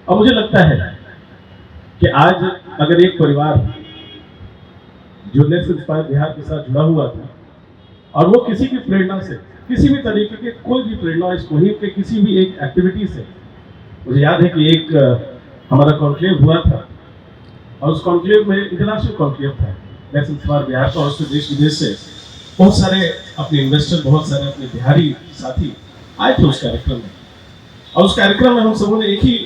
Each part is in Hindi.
और मुझे लगता है कि आज अगर एक परिवार जो लेट्स इंस्पायर बिहार के साथ जुड़ा हुआ था और वो किसी भी प्रेरणा से, किसी भी तरीके के कोई भी प्रेरणा इस मुहिम के किसी भी एक एक्टिविटी से, मुझे याद है कि एक हमारा कॉन्क्लेव हुआ था और उस कॉन्क्लेव में इंटरनेशनल कॉन्क्लेव था लेट्स इंस्पायर बिहार का, और उससे देश विदेश से बहुत सारे अपने इन्वेस्टर, बहुत सारे अपने बिहारी साथी आए थे उस कार्यक्रम में। और उस कार्यक्रम में हम सबों ने एक ही,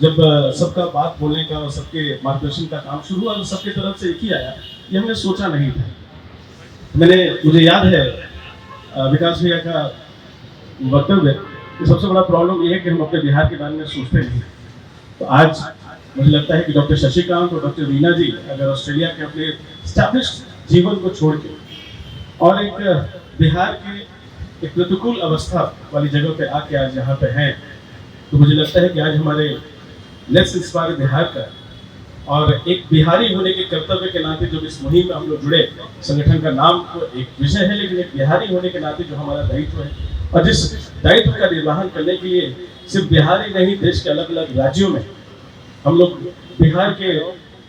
जब सबका बात बोलने का और सबके मार्गदर्शन का काम शुरू हुआ तो सबके तरफ से एक ही आया, ये हमने सोचा नहीं था। मुझे याद है विकास भैया का वक्तव्य कि सबसे बड़ा प्रॉब्लम ये है कि हम अपने बिहार के बारे में सोचते नहीं। तो आज मुझे लगता है कि डॉक्टर शशिकांत और डॉक्टर रीना जी अगर ऑस्ट्रेलिया के अपने एस्टैब्लिश्ड जीवन को छोड़ के और एक बिहार के एक प्रतिकूल अवस्था वाली जगह पे आके आज यहाँ पे हैं, तो मुझे लगता है कि आज हमारे लेट्स इंस्पायर बिहार का और एक बिहारी होने के कर्तव्य के नाते जो इस मुहिम में हम लोग जुड़े, संगठन का नाम तो एक विषय है लेकिन एक बिहारी होने के नाते जो हमारा दायित्व है और जिस दायित्व का निर्वहन करने के लिए सिर्फ बिहारी नहीं, देश के अलग अलग राज्यों में हम लोग बिहार के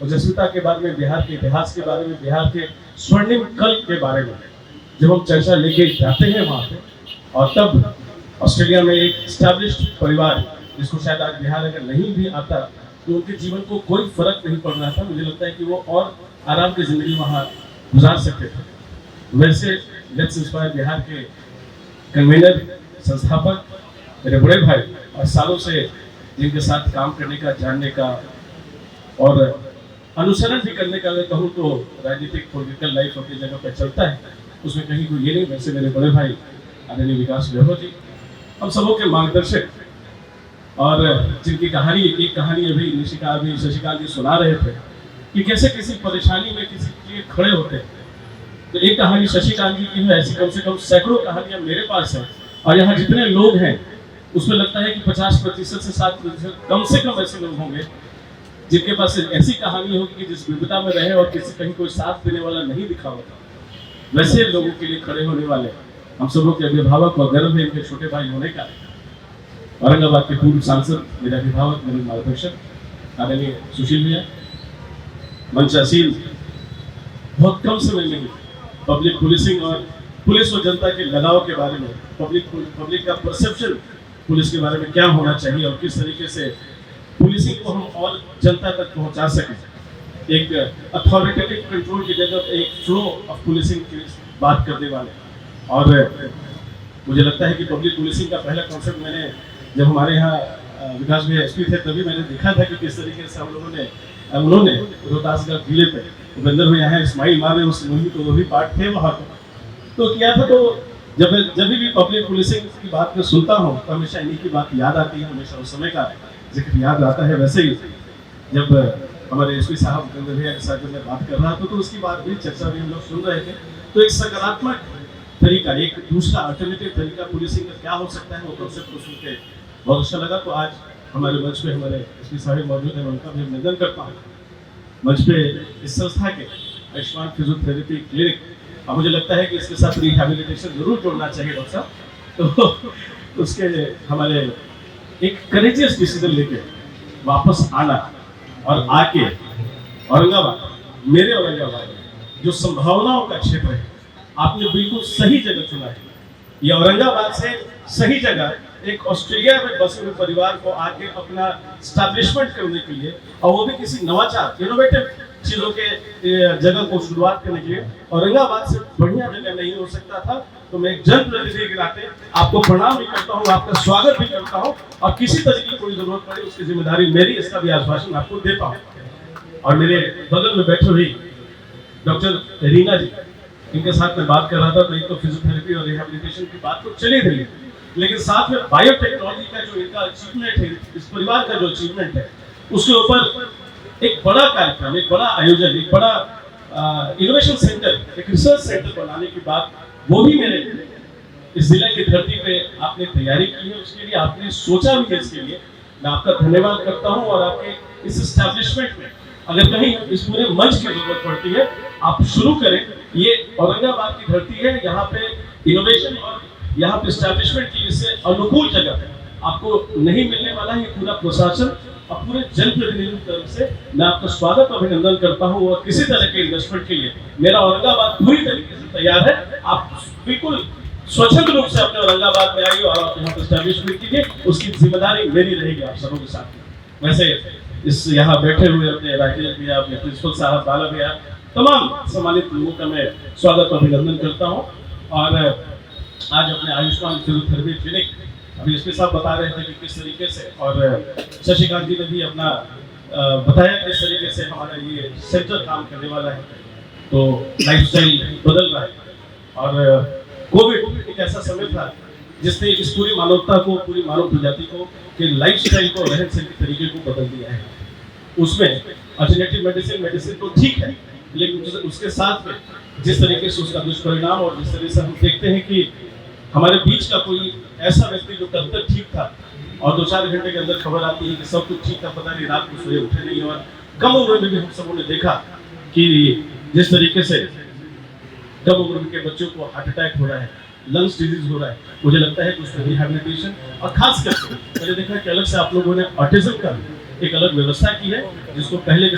ओजस्विता के बारे में, बिहार के इतिहास के बारे में, बिहार के स्वर्णिम कल के बारे में जब हम चर्चा लेके जाते हैं वहाँ पे, और तब ऑस्ट्रेलिया में एक एस्टैब्लिश्ड परिवार जिसको शायद आज बिहार अगर नहीं भी आता तो उनके जीवन को कोई फर्क नहीं पड़ रहा था, मुझे लगता है कि वो और आराम की जिंदगी वहाँ गुजार सकते थे। वैसे लेट्स इंस्पायर बिहार के कन्वीनर, संस्थापक मेरे बड़े भाई और सालों से जिनके साथ काम करने का, जानने का और अनुसरण भी करने का अगर कहूँ तो राजनीतिक पॉलिटिकल लाइफ अपनी जगह पर चलता है, उसमें कहीं कोई ये नहीं। वैसे मेरे बड़े भाई आदरणीय विकास वैभव जी, हम सबों के मार्गदर्शक और जिनकी कहानी, एक कहानी अभी निशिका अभी शशिकांत जी सुना रहे थे कि कैसे किसी परेशानी में किसी के लिए खड़े होते हैं। तो एक कहानी शशिकांत जी की है, ऐसी कम से कम सैकड़ों कहानियां मेरे पास है और यहाँ जितने लोग हैं उसमें लगता है कि 50% से 60% कम से कम ऐसे लोग होंगे जिनके पास ऐसी कहानी होगी कि जिस विविधता में रहे और किसी कहीं कोई साथ देने वाला नहीं दिखा होता, वैसे लोगों के लिए खड़े होने वाले हम सबों के अभिभावक और गर्व है इनके छोटे भाई होने का। औरंगाबाद के पूर्व सांसद, मेरे अभिभावक, मेरे मार्गदर्शक आदरणीय सुशील भैया, मंचासीन, बहुत कम समय में पब्लिक पुलिसिंग और पुलिस और जनता के लगाव के बारे में, पब्लिक का परसेप्शन पुलिस के बारे में क्या होना चाहिए और किस तरीके से पुलिसिंग को हम और जनता तक पहुंचा सकें, एक अथॉरिटेटिव कंट्रोल की जगह एक फ्लो ऑफ पुलिसिंग की बात करने वाले। और मुझे लगता है कि पब्लिक पुलिसिंग का पहला कॉन्सेप्ट मैंने जब हमारे यहाँ विकास भैया एसपी थे तभी मैंने देखा था कि किस तरीके से हम लोगों ने उन्होंने रोहतासगढ़ किले पे उपेंद्र भैया हैं, इस्माइल मारे उस मुहिम को वो भी पार्ट थे वहाँ पर तो किया था। तो जब भी पब्लिक पुलिसिंग की बात मैं सुनता हूँ तो हमेशा इन्हीं की बात याद आती है, हमेशा उस समय का जिक्र याद आता है। वैसे ही जब हमारे एसपी साहब उपेंद्र भैया के साथ जब मैं बात कर रहा था तो उसकी बात भी, चर्चा भी हम लोग सुन रहे थे। तो एक सकारात्मक तरीका, एक दूसरा अल्टरनेटिव तरीका पुलिसिंग का क्या हो सकता है, वो कॉन्सेप्ट को सुन के बहुत अच्छा लगा। तो आज हमारे मंच पे हमारे एसपी साहब मौजूद हैं, उनका भी अभिनंदन करता हूँ। मंच पे इस संस्था के आयुष्मान फिजियोथेरेपी क्लिनिक, और मुझे लगता है कि इसके साथ रिहैबिलिटेशन जरूर जोड़ना चाहिए डॉक्टर साहब। तो उसके हमारे एक करेजियस डिसीजन लेके वापस आना और आके औरंगाबाद, मेरे औरंगाबाद जो संभावनाओं का क्षेत्र है, आपने बिल्कुल सही जगह चुना है। ये औरंगाबाद से सही जगह एक ऑस्ट्रेलिया में बसे हुए परिवार को आके अपना स्टैब्लिशमेंट करने के लिए, और वो भी किसी नवाचार इनोवेटिव चीजों के जगह को शुरुआत करने के लिए औरंगाबाद से बढ़िया जगह नहीं हो सकता था। तो मैं एक जनप्रतिनिधि के नाते आपको प्रणाम भी करता हूँ, आपका स्वागत भी करता हूँ, और किसी तरह की कोई जरूरत पड़े उसकी जिम्मेदारी मेरी, इसका भी आश्वासन आपको देता हूँ। और मेरे बगल में बैठे हुई डॉक्टर रीना जी, इनके साथ मैं बात कर रहा था तो एक तो फिजियोथेरेपी और रिहैबिलिटेशन की बात तो चली रही है, लेकिन साथ में बायोटेक्नोलॉजी का जो इनका अचीवमेंट है, इस परिवार का जो अचीवमेंट है, उसके ऊपर एक बड़ा कार्यक्रम, एक बड़ा आयोजन, एक बड़ा इनोवेशन सेंटर, एक रिसर्च सेंटर बनाने की बात, वो भी मेरे इस जिले की धरती पे आपने तैयारी की है, उसके लिए आपने सोचा भी है। इसके लिए मैं आपका धन्यवाद करता हूँ। और आपके इस एस्टैब्लिशमेंट में अगर कहीं इस पूरे मंच की जरूरत पड़ती है, आप शुरू करें। ये औरंगाबाद की धरती है, यहाँ पे इनोवेशन और यहाँ पे एस्टैब्लिशमेंट की इससे अनुकूल जगह आपको नहीं मिलने वाला है। पूरा प्रशासन पूरे जनप्रतिनिधियों की तरफ से मैं आपका स्वागत अभिनंदन करता हूं और किसी तरह के इन्वेस्टमेंट के लिए मेरा औरंगाबाद पूरी तरीके से तैयार है। आप बिल्कुल स्वच्छंद रूप से अपने औरंगाबाद में आइए और आप यहाँ पर एस्टैब्लिशमेंट कीजिए, उसकी जिम्मेदारी मेरी रहेगी आप सबों के साथ। वैसे इस यहाँ बैठे हुए अपने राकेश भैया, अपने प्रिंसिपल साहब, बाला भैया, तमाम सम्मानित लोगों का मैं स्वागत अभिनंदन करता हूँ। और आज अपने आयुष्मान फिजियोथेरेपी क्लिनिक अभी इसके साथ बता रहे थे कि किस तरीके से, और शशिकांत जी ने भी अपना बताया किस तरीके से हमारा ये सेंटर काम करने वाला है। तो लाइफस्टाइल बदल रहा है और कोविड एक ऐसा समय था जिसने इस पूरी मानवता को, पूरी मानव प्रजाति को के लाइफस्टाइल को, रहन सहन के तरीके को बदल दिया है। उसमें अल्टरनेटिव मेडिसिन तो ठीक है, लेकिन उसके साथ में जिस तरीके से उसका दुष्परिणाम, और जिस तरह से हम देखते हैं कि हमारे बीच का कोई ऐसा व्यक्ति जो कब तक ठीक था और 2-4 घंटे के अंदर खबर आती है कि सब कुछ ठीक था, पता नहीं रात को सोए उठे नहीं, और कम उम्र में भी हम सबों ने देखा कि जिस तरीके से कम उम्र के बच्चों को हार्ट अटैक हो रहा है, लंग्स डिजीज हो रहा है। मुझे लगता है कि उसमें रिहैबिलिटेशन, और खास करके मैंने देखा कि अलग से आप लोगों ने ऑटिज्म का एक अलग व्यवस्था की है, जिसको पहले के